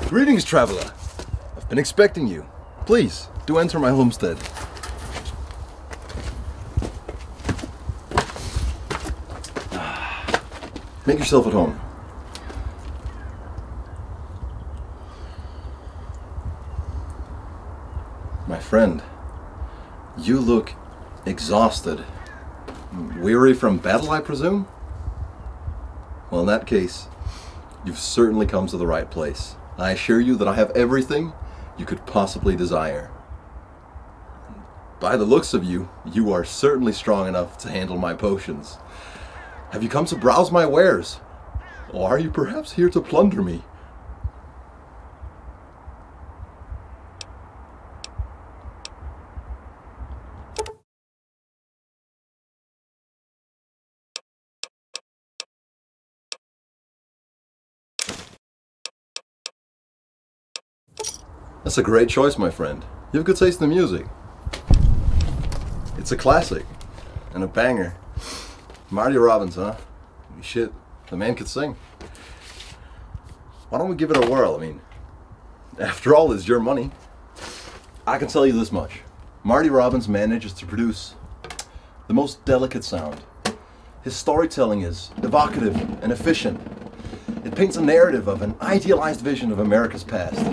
Greetings, traveler. I've been expecting you. Please, do enter my homestead. Make yourself at home. My friend, you look exhausted. Weary from battle, I presume? Well, in that case, you've certainly come to the right place. I assure you that I have everything you could possibly desire. By the looks of you, you are certainly strong enough to handle my potions. Have you come to browse my wares? Or are you perhaps here to plunder me? That's a great choice, my friend. You have good taste in the music. It's a classic and a banger. Marty Robbins, huh? Shit, the man could sing. Why don't we give it a whirl? I mean, after all, it's your money. I can tell you this much. Marty Robbins manages to produce the most delicate sound. His storytelling is evocative and efficient. It paints a narrative of an idealized vision of America's past.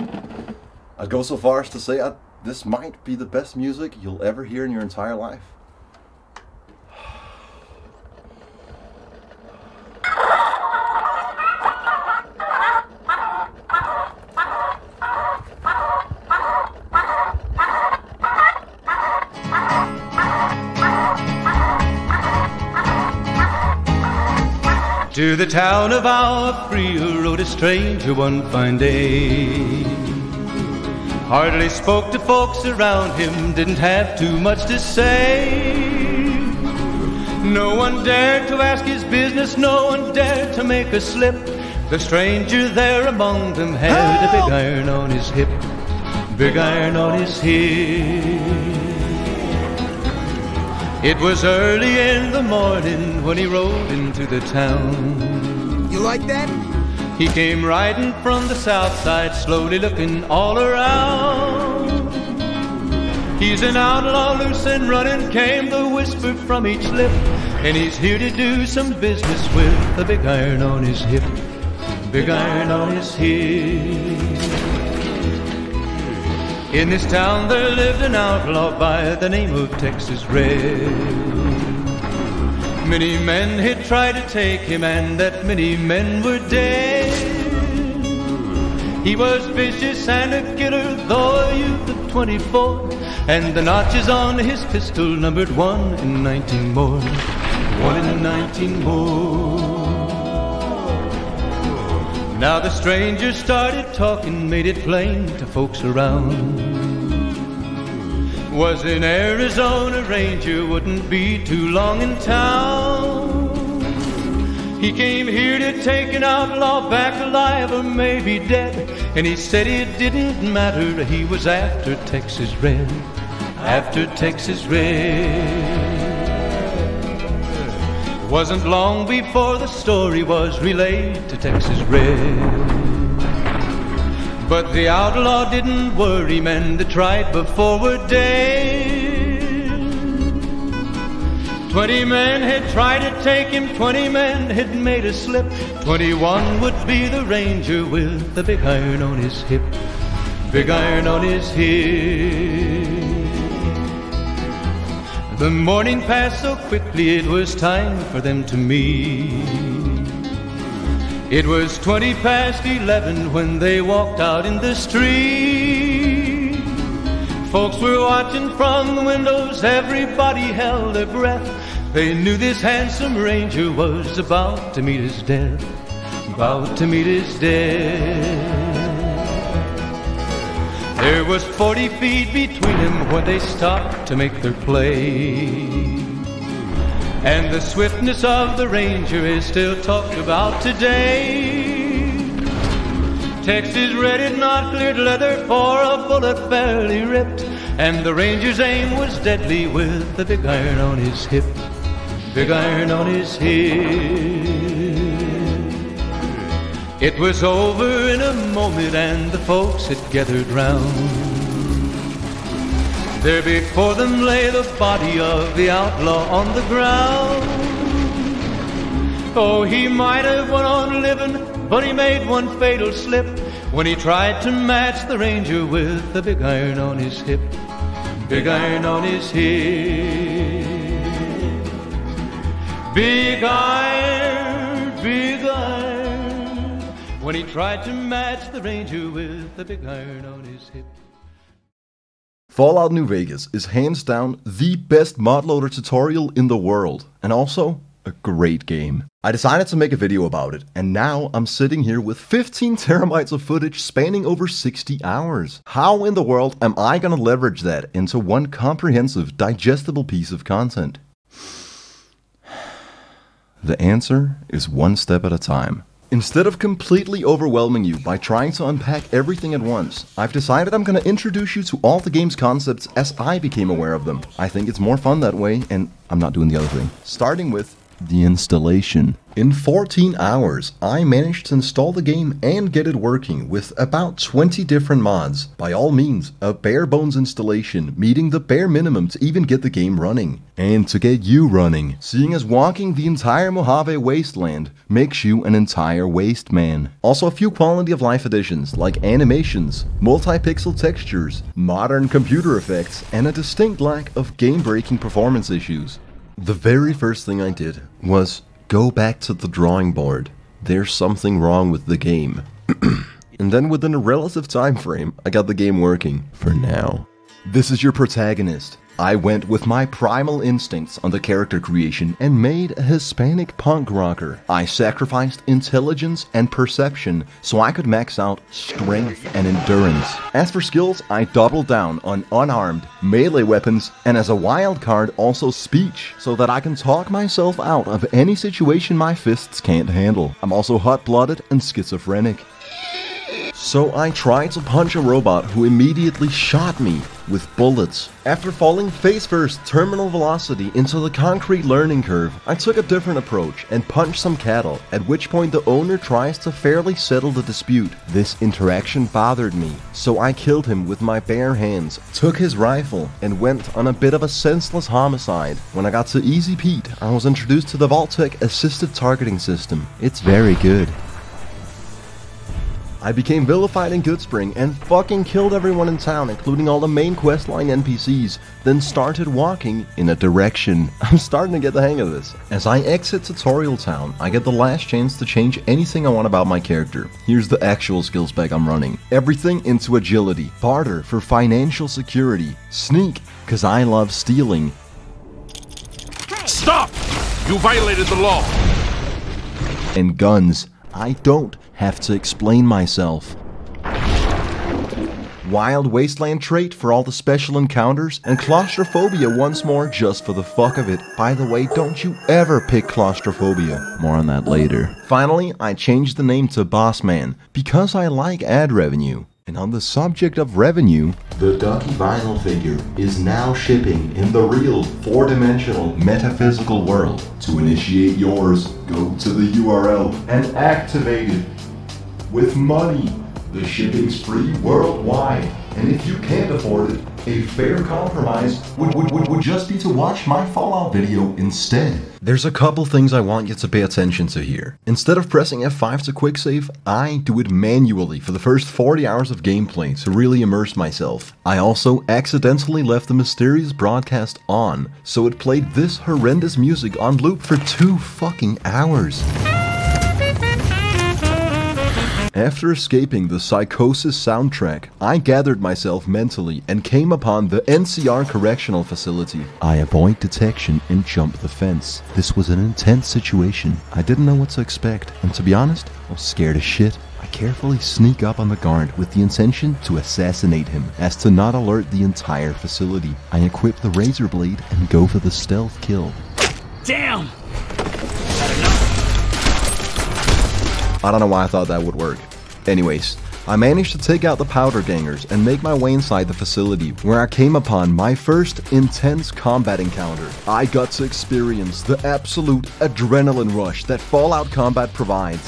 I'd go so far as to say this might be the best music you'll ever hear in your entire life. To the town of our free rode a stranger one fine day. Hardly spoke to folks around him, didn't have too much to say. No one dared to ask his business, no one dared to make a slip. The stranger there among them had a big iron on his hip, big iron on his hip. It was early in the morning when he rode into the town. You like that? He came riding from the south side, slowly looking all around. He's an outlaw, loose and running, came the whisper from each lip. And he's here to do some business with a big iron on his hip, big iron on his hip. In this town there lived an outlaw by the name of Texas Red. Many men had tried to take him, and that many men were dead. He was vicious and a killer, though a youth of 24, and the notches on his pistol numbered 1 in 19 more, 1 in 19 more. Now the stranger started talking, made it plain to folks around. Was an Arizona Ranger, wouldn't be too long in town. He came here to take an outlaw back alive or maybe dead. And he said it didn't matter, he was after Texas Red, after Texas Red. Wasn't long before the story was relayed to Texas Red. But the outlaw didn't worry, men that tried before were dead. 20 men had tried to take him, 20 men had made a slip. 21 would be the ranger with the big iron on his hip, big iron on his hip. The morning passed so quickly, it was time for them to meet. It was 20 past 11 when they walked out in the street. Folks were watching from the windows, everybody held their breath. They knew this handsome ranger was about to meet his death, about to meet his death. There was 40 feet between them when they stopped to make their play. And the swiftness of the ranger is still talked about today. Texas Red had not cleared leather for a bullet fairly ripped, and the ranger's aim was deadly with the big iron on his hip, big iron on his hip. It was over in a moment and the folks had gathered round. There before them lay the body of the outlaw on the ground. Oh, he might have went on living, but he made one fatal slip when he tried to match the ranger with the big iron on his hip. Big iron on his hip. Big iron, big iron. When he tried to match the ranger with the big iron on his hip. Fallout New Vegas is hands down the best mod loader tutorial in the world, and also a great game. I decided to make a video about it, and now I'm sitting here with 15 terabytes of footage spanning over 60 hours. How in the world am I gonna leverage that into one comprehensive, digestible piece of content? The answer is one step at a time. Instead of completely overwhelming you by trying to unpack everything at once, I've decided I'm gonna introduce you to all the game's concepts as I became aware of them. I think it's more fun that way, and I'm not doing the other thing. Starting with the installation. In 14 hours, I managed to install the game and get it working with about 20 different mods. By all means, a bare bones installation, meeting the bare minimum to even get the game running. And to get you running, seeing as walking the entire Mojave Wasteland makes you an entire waste man. Also a few quality of life additions like animations, multi-pixel textures, modern computer effects, and a distinct lack of game-breaking performance issues. The very first thing I did was go back to the drawing board. There's something wrong with the game. And then within a relative time frame, I got the game working. For now. This is your protagonist. I went with my primal instincts on the character creation and made a Hispanic punk rocker. I sacrificed intelligence and perception so I could max out strength and endurance. As for skills, I doubled down on unarmed, melee weapons, and as a wild card also speech, so that I can talk myself out of any situation my fists can't handle. I'm also hot-blooded and schizophrenic. So I tried to punch a robot who immediately shot me with bullets. After falling face first terminal velocity into the concrete learning curve, I took a different approach and punched some cattle, at which point the owner tries to fairly settle the dispute. This interaction bothered me, so I killed him with my bare hands, took his rifle, and went on a bit of a senseless homicide. When I got to Easy Pete, I was introduced to the Vault-Tec assisted targeting system. It's very good. I became vilified in Goodspring and fucking killed everyone in town, including all the main questline NPCs, then started walking in a direction. I'm starting to get the hang of this. As I exit Tutorial Town, I get the last chance to change anything I want about my character. Here's the actual skill spec I'm running. Everything into agility, barter for financial security, sneak, cause I love stealing. Stop! You violated the law! And guns. I don't have to explain myself. Wild Wasteland trait for all the special encounters, and claustrophobia once more just for the fuck of it. By the way, don't you ever pick claustrophobia. More on that later. Finally, I changed the name to Bossman because I like ad revenue. And on the subject of revenue, the Ducky Vinyl figure is now shipping in the real 4-dimensional metaphysical world. To initiate yours, go to the URL and activate it. With money, the shipping's free worldwide. And if you can't afford it, a fair compromise would just be to watch my Fallout video instead. There's a couple things I want you to pay attention to here. Instead of pressing F5 to quick save, I do it manually for the first 40 hours of gameplay to really immerse myself. I also accidentally left the mysterious broadcast on, so it played this horrendous music on loop for 2 fucking hours. After escaping the Psychosis soundtrack, I gathered myself mentally and came upon the NCR Correctional Facility. I avoid detection and jump the fence. This was an intense situation. I didn't know what to expect, and to be honest, I was scared as shit. I carefully sneak up on the guard with the intention to assassinate him, as to not alert the entire facility. I equip the razor blade and go for the stealth kill. Damn! I don't know why I thought that would work. Anyways, I managed to take out the powder gangers and make my way inside the facility, where I came upon my first intense combat encounter. I got to experience the absolute adrenaline rush that Fallout combat provides.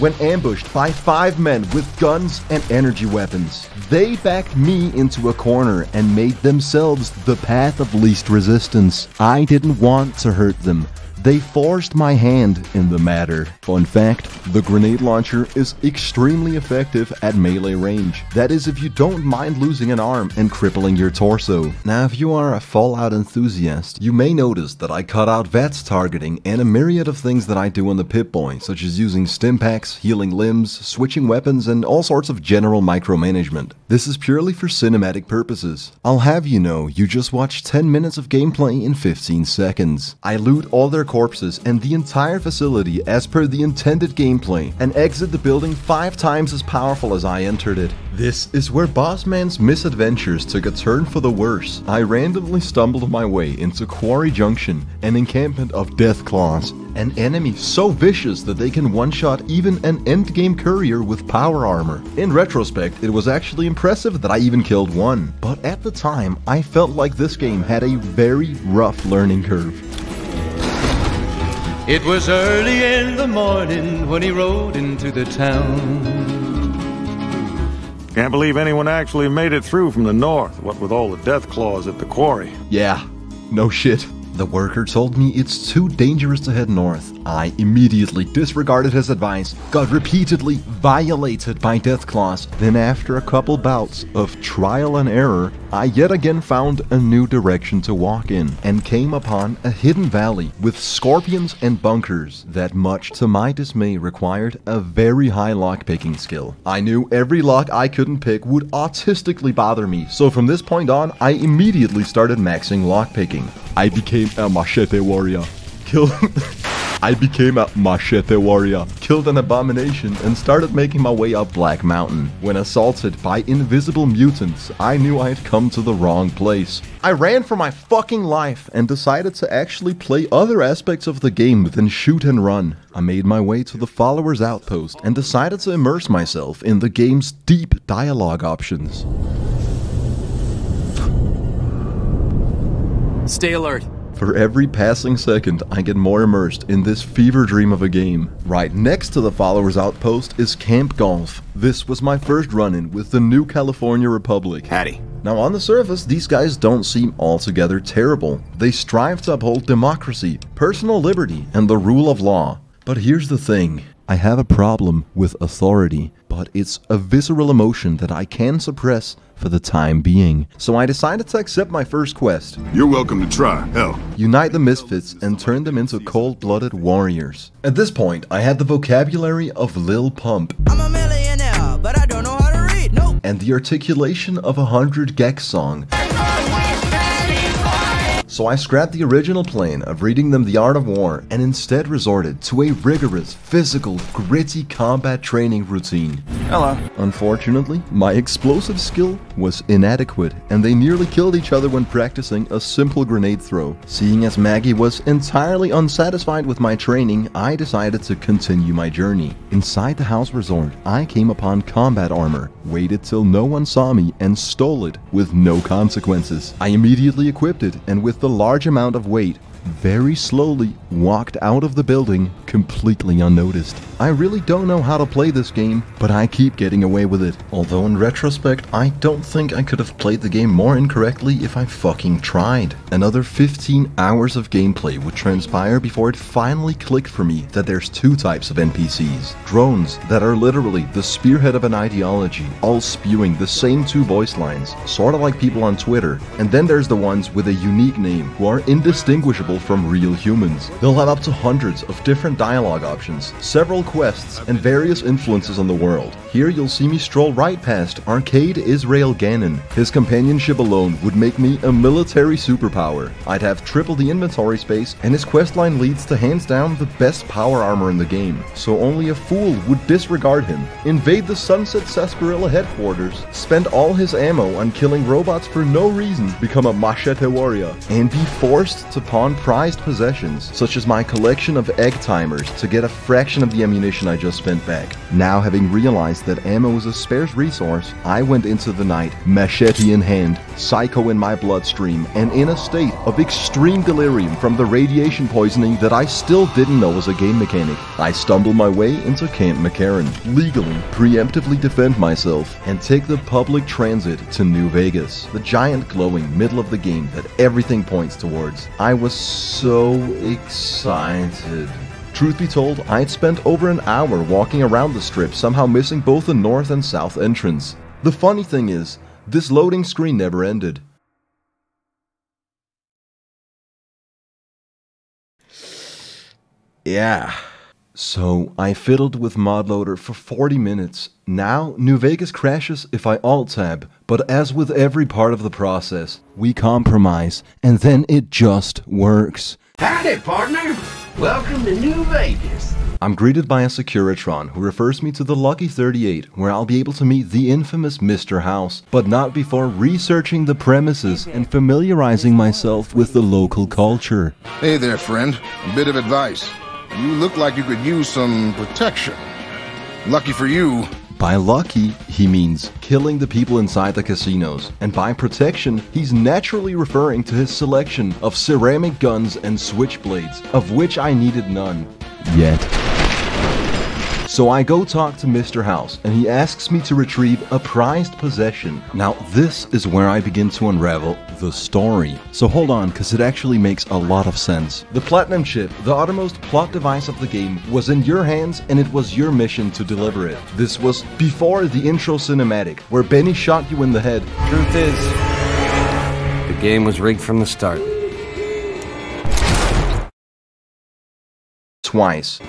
when ambushed by 5 men with guns and energy weapons. They backed me into a corner and made themselves the path of least resistance. I didn't want to hurt them. They forced my hand in the matter. Fun fact, the grenade launcher is extremely effective at melee range. That is if you don't mind losing an arm and crippling your torso. Now if you are a Fallout enthusiast, you may notice that I cut out VATS targeting and a myriad of things that I do on the Pip-Boy, such as using stim packs, healing limbs, switching weapons, and all sorts of general micromanagement. This is purely for cinematic purposes. I'll have you know, you just watched 10 minutes of gameplay in 15 seconds. I loot all their corpses and the entire facility as per the intended gameplay, and exit the building 5 times as powerful as I entered it. This is where Bossman's misadventures took a turn for the worse. I randomly stumbled my way into Quarry Junction, an encampment of Deathclaws, an enemy so vicious that they can one-shot even an endgame courier with power armor. In retrospect, it was actually impressive that I even killed one, but at the time, I felt like this game had a very rough learning curve. It was early in the morning when he rode into the town. Can't believe anyone actually made it through from the north, what with all the Deathclaws at the quarry. Yeah, no shit. The worker told me it's too dangerous to head north. I immediately disregarded his advice, got repeatedly violated by Deathclaws, then after a couple bouts of trial and error, I yet again found a new direction to walk in, and came upon a hidden valley with scorpions and bunkers that, much to my dismay, required a very high lockpicking skill. I knew every lock I couldn't pick would autistically bother me, so from this point on, I immediately started maxing lockpicking. I became a machete warrior. Killed an abomination and started making my way up Black Mountain. When assaulted by invisible mutants, I knew I had come to the wrong place. I ran for my fucking life and decided to actually play other aspects of the game than shoot and run. I made my way to the Followers Outpost and decided to immerse myself in the game's deep dialogue options. Stay alert. For every passing second, I get more immersed in this fever dream of a game. Right next to the Followers Outpost is Camp Golf. This was my first run-in with the New California Republic. Hattie. Now on the surface, these guys don't seem altogether terrible. They strive to uphold democracy, personal liberty, and the rule of law. But here's the thing. I have a problem with authority, but it's a visceral emotion that I can suppress for the time being. So I decided to accept my first quest. You're welcome to try, hell. Unite the misfits and turn them into cold-blooded warriors. At this point, I had the vocabulary of Lil Pump. I'm a millionaire, but I don't know how to read. Nope. And the articulation of a 100 Gex song. So I scrapped the original plan of reading them The Art of War and instead resorted to a rigorous, physical, gritty combat training routine. Hello. Unfortunately, my explosive skill was inadequate and they nearly killed each other when practicing a simple grenade throw. Seeing as Maggie was entirely unsatisfied with my training, I decided to continue my journey. Inside the house resort, I came upon combat armor, waited till no one saw me, and stole it with no consequences. I immediately equipped it and with the large amount of weight, very slowly walked out of the building completely unnoticed. I really don't know how to play this game, but I keep getting away with it. Although in retrospect, I don't think I could have played the game more incorrectly if I fucking tried. Another 15 hours of gameplay would transpire before it finally clicked for me that there's 2 types of NPCs. Drones that are literally the spearhead of an ideology, all spewing the same 2 voice lines, sorta like people on Twitter. And then there's the ones with a unique name who are indistinguishable from real humans. They'll have up to hundreds of different dialogue options, several quests, and various influences on the world. Here you'll see me stroll right past Arcade Israel Gannon. His companionship alone would make me a military superpower. I'd have triple the inventory space, and his questline leads to hands down the best power armor in the game, so only a fool would disregard him. Invade the Sunset Sarsaparilla headquarters, spend all his ammo on killing robots for no reason, become a machete warrior, and be forced to pawn prized possessions, such as my collection of egg timers, to get a fraction of the ammunition I just spent back. Now, having realized that ammo is a scarce resource, I went into the night, machete in hand, psycho in my bloodstream, and in a state of extreme delirium from the radiation poisoning that I still didn't know was a game mechanic. I stumbled my way into Camp McCarran, legally, preemptively defend myself, and take the public transit to New Vegas, the giant glowing middle of the game that everything points towards. I was so excited. Truth be told, I'd spent over an hour walking around the strip, somehow missing both the north and south entrance. The funny thing is, this loading screen never ended. Yeah. So, I fiddled with ModLoader for 40 minutes. Now, New Vegas crashes if I Alt-Tab, but as with every part of the process, we compromise, and then it just works. Howdy, partner! Welcome to New Vegas. I'm greeted by a Securitron who refers me to the Lucky 38, where I'll be able to meet the infamous Mr. House, but not before researching the premises and familiarizing myself with the local culture. Hey there, friend. A bit of advice. You look like you could use some protection. Lucky for you. By lucky, he means killing the people inside the casinos, and by protection, he's naturally referring to his selection of ceramic guns and switchblades, of which I needed none. Yet. So I go talk to Mr. House, and he asks me to retrieve a prized possession. Now this is where I begin to unravel the story. So hold on, cause it actually makes a lot of sense. The Platinum Chip, the uttermost plot device of the game, was in your hands and it was your mission to deliver it. This was before the intro cinematic, where Benny shot you in the head. Truth is, the game was rigged from the start. Twice.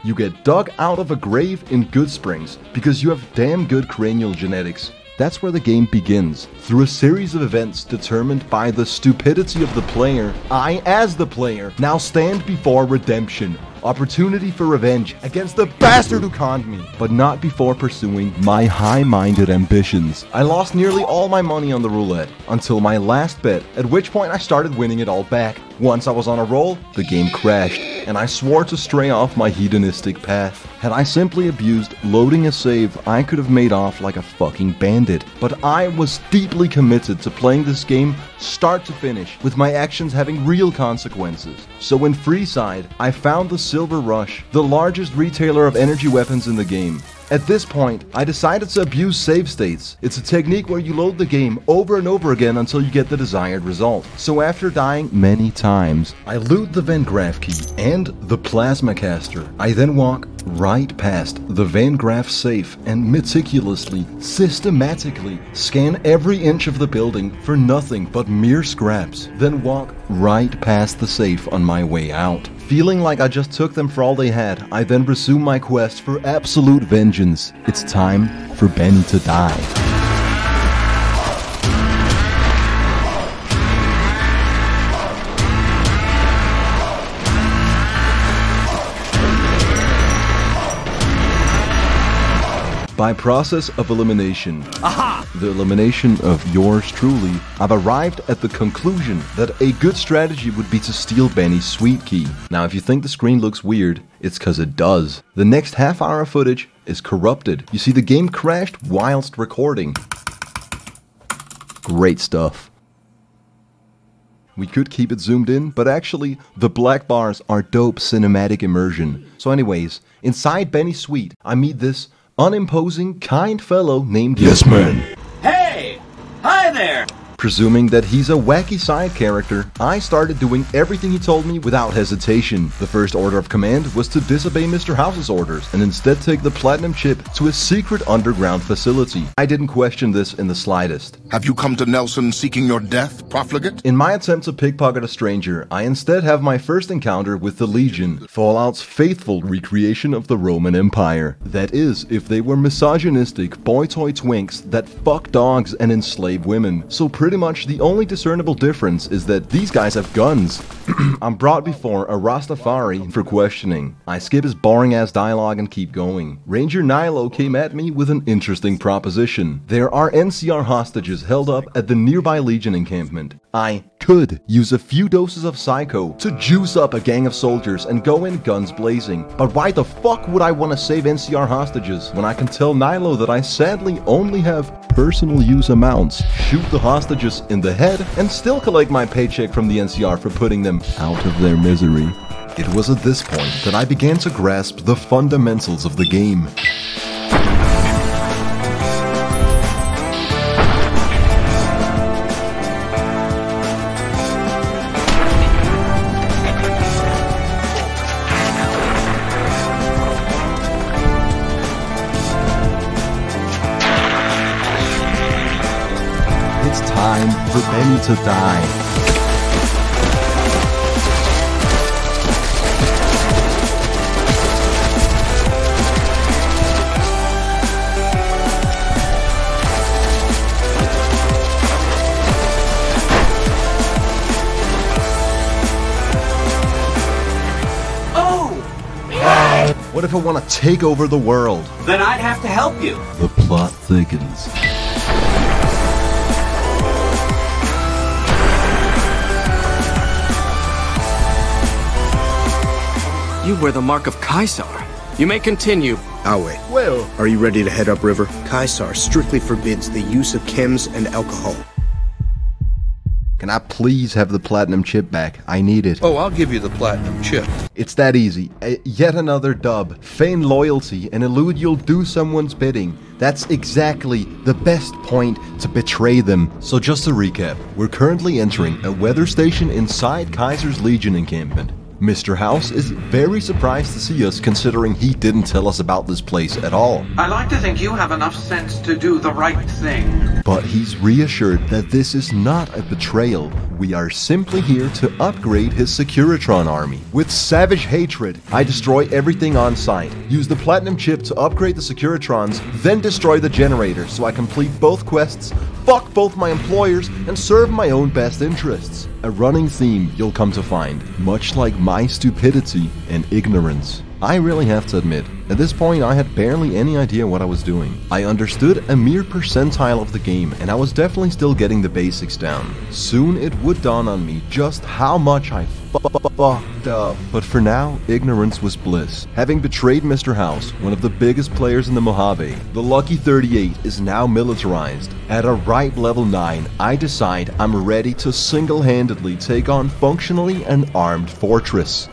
You get dug out of a grave in Goodsprings because you have damn good cranial genetics. That's where the game begins. Through a series of events determined by the stupidity of the player, I, as the player, now stand before redemption. Opportunity for revenge against the bastard who conned me, but not before pursuing my high-minded ambitions. I lost nearly all my money on the roulette, until my last bet, at which point I started winning it all back. Once I was on a roll, the game crashed, and I swore to stray off my hedonistic path. Had I simply abused loading a save, I could have made off like a fucking bandit. But I was deeply committed to playing this game start to finish, with my actions having real consequences. So in Freeside, I found the Silver Rush, the largest retailer of energy weapons in the game. At this point, I decided to abuse save states. It's a technique where you load the game over and over again until you get the desired result. So after dying many times, I loot the Van Graff key and the Plasma Caster. I then walk right past the Van Graff safe and meticulously, systematically scan every inch of the building for nothing but mere scraps. Then walk right past the safe on my way out. Feeling like I just took them for all they had, I then resume my quest for absolute vengeance. It's time for Benny to die. By process of elimination, the elimination of yours truly, I've arrived at the conclusion that a good strategy would be to steal Benny's sweet key. Now if you think the screen looks weird, it's cause it does. The next half hour of footage is corrupted. You see, the game crashed whilst recording. Great stuff. We could keep it zoomed in, but actually, the black bars are dope cinematic immersion. So anyways, inside Benny's suite, I meet this unimposing, kind fellow named Yes Man. Hey! Hi there! Presuming that he's a wacky side character, I started doing everything he told me without hesitation. The first order of command was to disobey Mr. House's orders and instead take the Platinum Chip to a secret underground facility. I didn't question this in the slightest. Have you come to Nelson seeking your death, profligate? In my attempt to pickpocket a stranger, I instead have my first encounter with the Legion, Fallout's faithful recreation of the Roman Empire. That is, if they were misogynistic boy-toy twinks that fuck dogs and enslave women. So pretty much the only discernible difference is that these guys have guns. I'm brought before a Rastafari for questioning. I skip his boring ass dialogue and keep going. Ranger Nilo came at me with an interesting proposition. There are NCR hostages held up at the nearby Legion encampment. I could use a few doses of Psycho to juice up a gang of soldiers and go in guns blazing. But why the fuck would I want to save NCR hostages when I can tell Nilo that I sadly only have personal use amounts, shoot the hostages in the head, and still collect my paycheck from the NCR for putting them out of their misery? It was at this point that I began to grasp the fundamentals of the game. It's time for Benny to die. What if I want to take over the world? Then I'd have to help you. The plot thickens. You wear the mark of Caesar. You may continue. I'll wait. Well, Are you ready to head upriver? Caesar strictly forbids the use of chems and alcohol. can I please have the platinum chip back? I need it. Oh, I'll give you the platinum chip. It's that easy. Yet another dub. Feign loyalty and elude you'll do someone's bidding. That's exactly the best point to betray them. So just to recap, we're currently entering a weather station inside Kaiser's Legion encampment. Mr. House is very surprised to see us considering he didn't tell us about this place at all. I like to think you have enough sense to do the right thing. But he's reassured that this is not a betrayal. We are simply here to upgrade his Securitron army. With savage hatred, I destroy everything on site, use the platinum chip to upgrade the Securitrons, then destroy the generator so I complete both quests, fuck both my employers, and serve my own best interests. A running theme you'll come to find, much like my stupidity and ignorance. I really have to admit, at this point I had barely any idea what I was doing. I understood a mere percentile of the game, and I was definitely still getting the basics down. Soon it would dawn on me just how much I fucked up. But for now, ignorance was bliss. Having betrayed Mr. House, one of the biggest players in the Mojave, the Lucky 38 is now militarized. At a right level 9, I decide I'm ready to single-handedly take on functionally an armed fortress.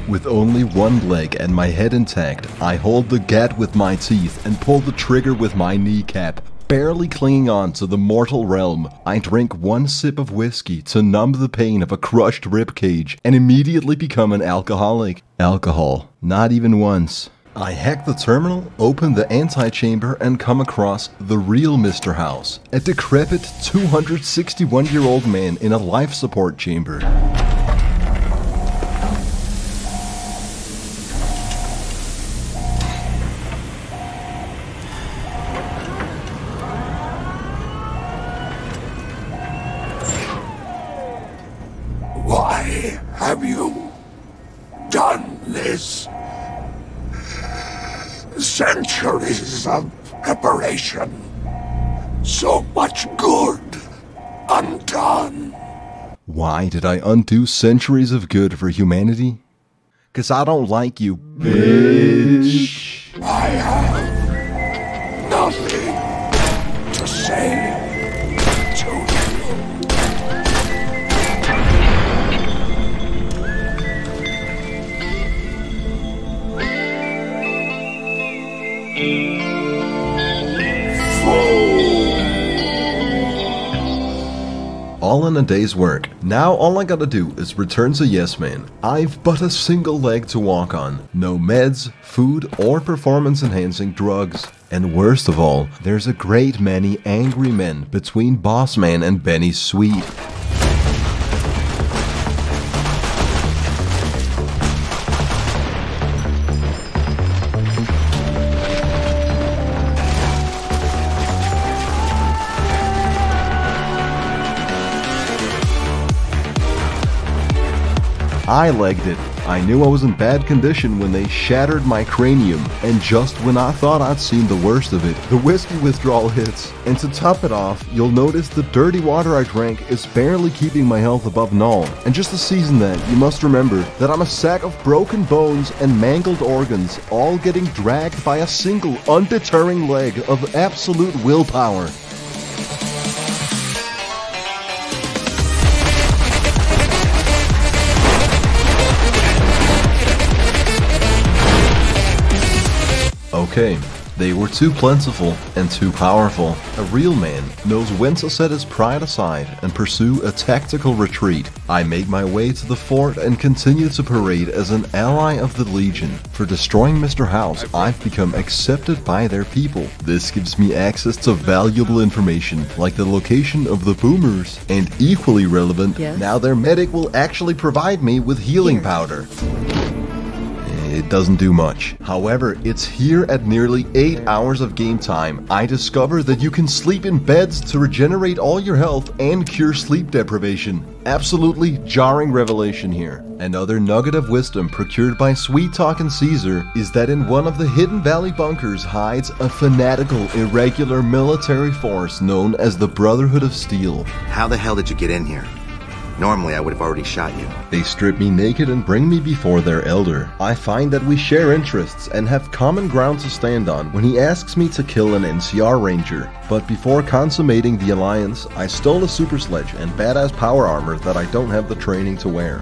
With only one leg and my head intact, I hold the gat with my teeth and pull the trigger with my kneecap. Barely clinging on to the mortal realm, I drink one sip of whiskey to numb the pain of a crushed ribcage and immediately become an alcoholic. Alcohol. Not even once. I hack the terminal, open the antechamber, and come across the real Mr. House, a decrepit 261-year-old man in a life support chamber. Why have you done this? Centuries of preparation. So much good undone. Why did I undo centuries of good for humanity? 'Cause I don't like you, bitch. I have nothing to say to you. All in a day's work. Now all I gotta do is return to Yes Man. I've but a single leg to walk on. No meds, food, or performance-enhancing drugs. And worst of all, there's a great many angry men between Boss Man and Benny's suite. I legged it. I knew I was in bad condition when they shattered my cranium, and just when I thought I'd seen the worst of it, the whiskey withdrawal hits. And to top it off, you'll notice the dirty water I drank is barely keeping my health above null. And just to season that, you must remember that I'm a sack of broken bones and mangled organs, all getting dragged by a single undeterring leg of absolute willpower. Okay, they were too plentiful and too powerful. A real man knows when to set his pride aside and pursue a tactical retreat. I made my way to the fort and continue to parade as an ally of the Legion. For destroying Mr. House, I've become accepted by their people. This gives me access to valuable information like the location of the boomers, and equally relevant, now their medic will actually provide me with healing powder. It doesn't do much. However, it's here at nearly 8 hours of game time, I discover that you can sleep in beds to regenerate all your health and cure sleep deprivation. Absolutely jarring revelation here. Another nugget of wisdom procured by Sweet Talkin' Caesar is that in one of the Hidden Valley bunkers hides a fanatical, irregular military force known as the Brotherhood of Steel. How the hell did you get in here? Normally, I would have already shot you. They strip me naked and bring me before their elder. I find that we share interests and have common ground to stand on when he asks me to kill an NCR ranger. But before consummating the alliance, I stole a super sledge and badass power armor that I don't have the training to wear.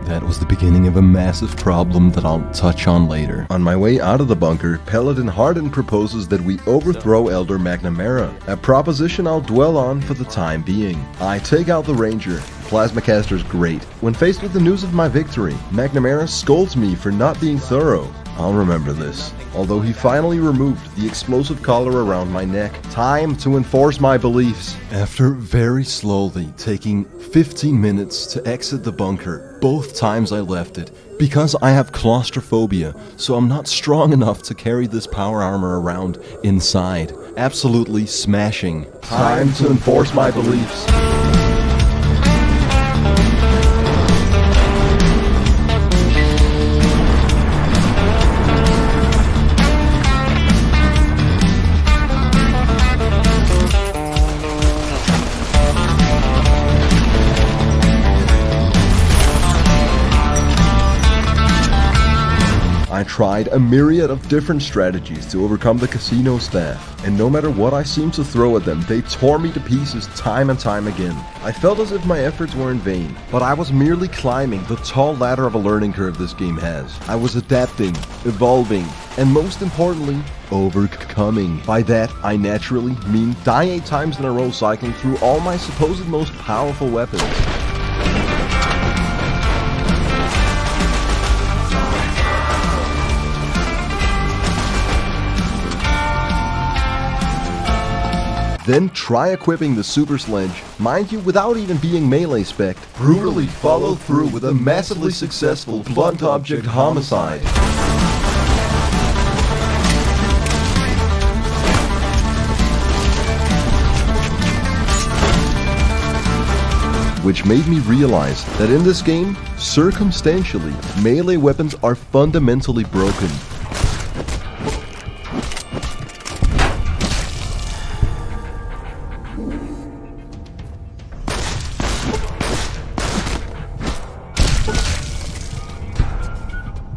That was the beginning of a massive problem that I'll touch on later. On my way out of the bunker, Paladin Hardin proposes that we overthrow Elder McNamara, a proposition I'll dwell on for the time being. I take out the ranger. Plasmacaster's great. When faced with the news of my victory, McNamara scolds me for not being thorough. I'll remember this. Although he finally removed the explosive collar around my neck. Time to enforce my beliefs. After very slowly taking 15 minutes to exit the bunker, both times I left it, because I have claustrophobia, so I'm not strong enough to carry this power armor around inside. Absolutely smashing. Time to enforce my beliefs. I tried a myriad of different strategies to overcome the casino staff, and no matter what I seemed to throw at them, they tore me to pieces time and time again. I felt as if my efforts were in vain, but I was merely climbing the tall ladder of a learning curve this game has. I was adapting, evolving, and most importantly, overcoming. By that, I naturally mean die 8 times in a row cycling through all my supposed most powerful weapons. Then try equipping the super sledge, mind you without even being melee spec'd, brutally follow through with a massively successful blunt object homicide. Which made me realize that in this game, circumstantially, melee weapons are fundamentally broken.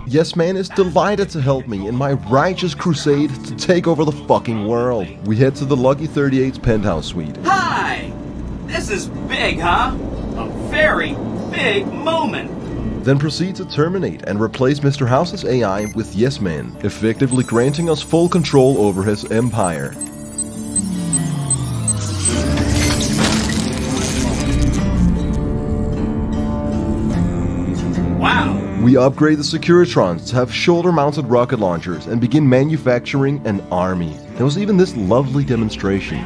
Yes Man is delighted to help me in my righteous crusade to take over the fucking world. We head to the Lucky 38's penthouse suite. Hi! This is big, huh? A very big moment. Then proceed to terminate and replace Mr. House's AI with Yes Man, effectively granting us full control over his empire. Wow! We upgrade the Securitrons to have shoulder-mounted rocket launchers and begin manufacturing an army. There was even this lovely demonstration.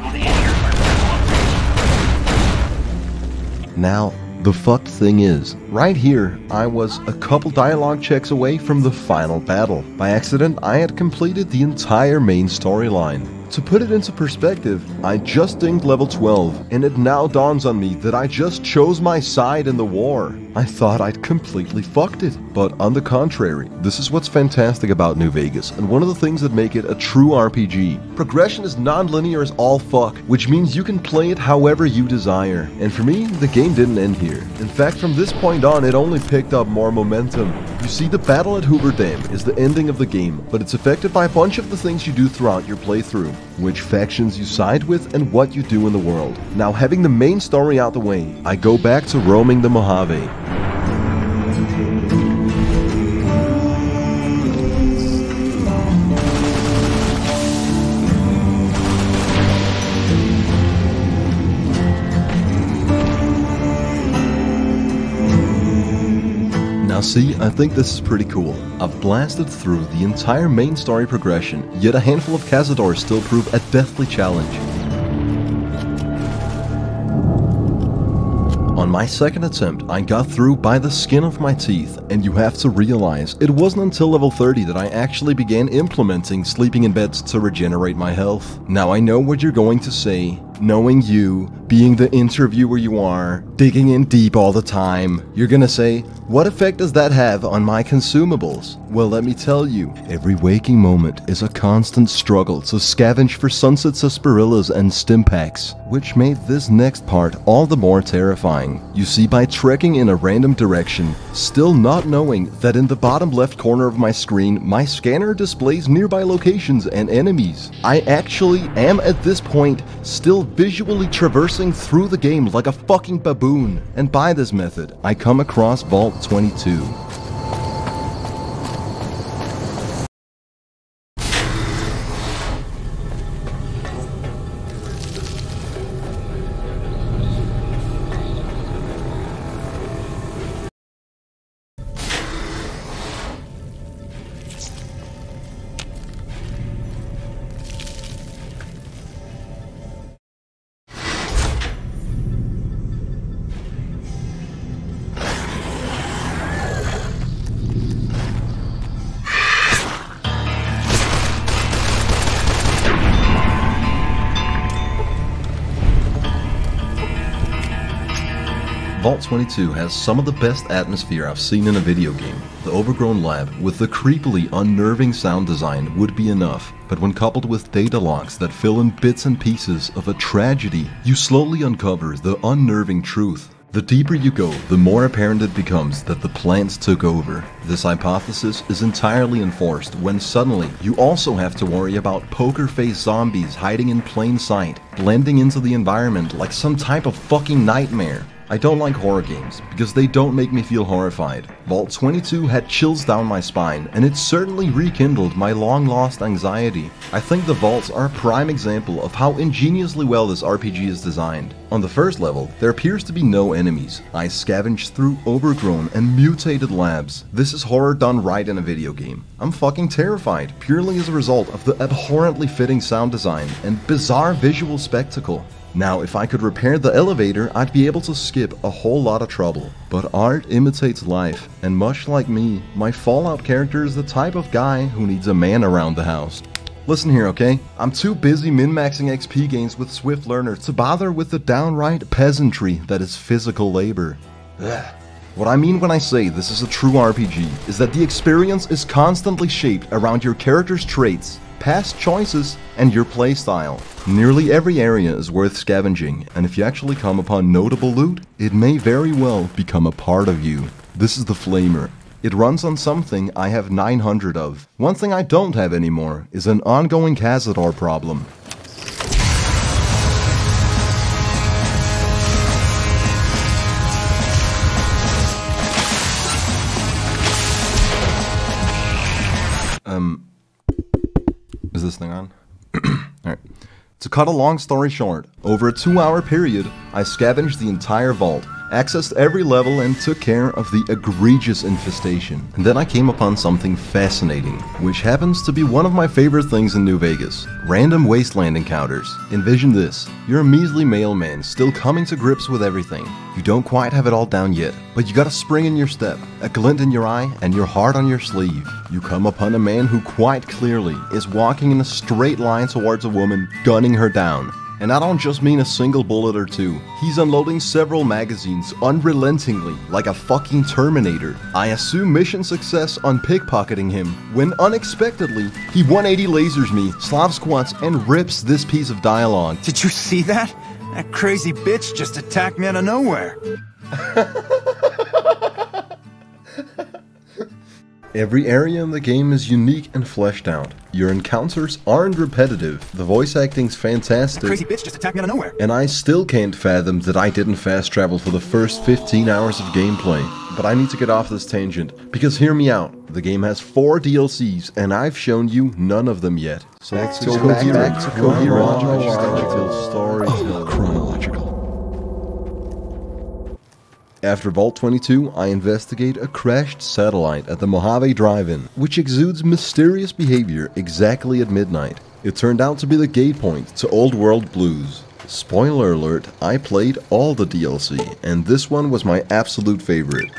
Now, the fucked thing is, right here, I was a couple dialogue checks away from the final battle. By accident, I had completed the entire main storyline. To put it into perspective, I just dinged level 12, and it now dawns on me that I just chose my side in the war. I thought I'd completely fucked it, but on the contrary, this is what's fantastic about New Vegas, and one of the things that make it a true RPG. Progression is non-linear as all fuck, which means you can play it however you desire. And for me, the game didn't end here. In fact, from this point on, it only picked up more momentum. You see, the battle at Hoover Dam is the ending of the game, but it's affected by a bunch of the things you do throughout your playthrough. Which factions you side with, and what you do in the world. Now, having the main story out the way, I go back to roaming the Mojave. Now see, I think this is pretty cool. I've blasted through the entire main story progression, yet a handful of Cazadors still prove a deathly challenge. On my second attempt, I got through by the skin of my teeth, and you have to realize, it wasn't until level 30 that I actually began implementing sleeping in beds to regenerate my health. Now I know what you're going to say. Knowing you, being the interviewer you are, digging in deep all the time, you're gonna say, what effect does that have on my consumables? Well, let me tell you, every waking moment is a constant struggle to scavenge for sunset sarsaparillas and stimpaks, which made this next part all the more terrifying. You see, by trekking in a random direction, still not knowing that in the bottom left corner of my screen, my scanner displays nearby locations and enemies. I actually am at this point still visually traversing through the game like a fucking baboon. And by this method, I come across Vault 22. Vault 22 has some of the best atmosphere I've seen in a video game. The overgrown lab with the creepily unnerving sound design would be enough, but when coupled with data logs that fill in bits and pieces of a tragedy, you slowly uncover the unnerving truth. The deeper you go, the more apparent it becomes that the plants took over. This hypothesis is entirely enforced when suddenly you also have to worry about poker-faced zombies hiding in plain sight, blending into the environment like some type of fucking nightmare. I don't like horror games, because they don't make me feel horrified. Vault 22 had chills down my spine, and it certainly rekindled my long-lost anxiety. I think the vaults are a prime example of how ingeniously well this RPG is designed. On the first level, there appears to be no enemies. I scavenged through overgrown and mutated labs. This is horror done right in a video game. I'm fucking terrified, purely as a result of the abhorrently fitting sound design and bizarre visual spectacle. Now, if I could repair the elevator, I'd be able to skip a whole lot of trouble. But art imitates life, and much like me, my Fallout character is the type of guy who needs a man around the house. Listen here, okay? I'm too busy min-maxing XP gains with Swift Learner to bother with the downright peasantry that is physical labor. Ugh. What I mean when I say this is a true RPG is that the experience is constantly shaped around your character's traits, past choices, and your playstyle. Nearly every area is worth scavenging, and if you actually come upon notable loot, it may very well become a part of you. This is the Flamer, It runs on something I have 900 of. One thing I don't have anymore is an ongoing Cazador problem. Is this thing on? Alright. To cut a long story short, over a 2-hour period, I scavenged the entire vault, accessed every level, and took care of the egregious infestation. And then I came upon something fascinating, which happens to be one of my favorite things in New Vegas: random wasteland encounters. Envision this: you're a measly mailman still coming to grips with everything. You don't quite have it all down yet, but you got a spring in your step, a glint in your eye, and your heart on your sleeve. You come upon a man who quite clearly is walking in a straight line towards a woman, gunning her down. And I don't just mean a single bullet or two. He's unloading several magazines unrelentingly, like a fucking Terminator. I assume mission success on pickpocketing him, when unexpectedly, he 180 lasers me, Slav squats, and rips this piece of dialogue. Did you see that? That crazy bitch just attacked me out of nowhere. Every area in the game is unique and fleshed out. Your encounters aren't repetitive, the voice acting's fantastic, Crazy bitch just attacked me out of nowhere. And I still can't fathom that I didn't fast travel for the first 15 hours of gameplay. But I need to get off this tangent, because hear me out, the game has 4 DLCs, and I've shown you none of them yet. So let's go back to chronological storytelling. After Vault 22, I investigate a crashed satellite at the Mojave Drive-In, which exudes mysterious behavior exactly at midnight. It turned out to be the gate point to Old World Blues. Spoiler alert, I played all the DLC, and this one was my absolute favorite.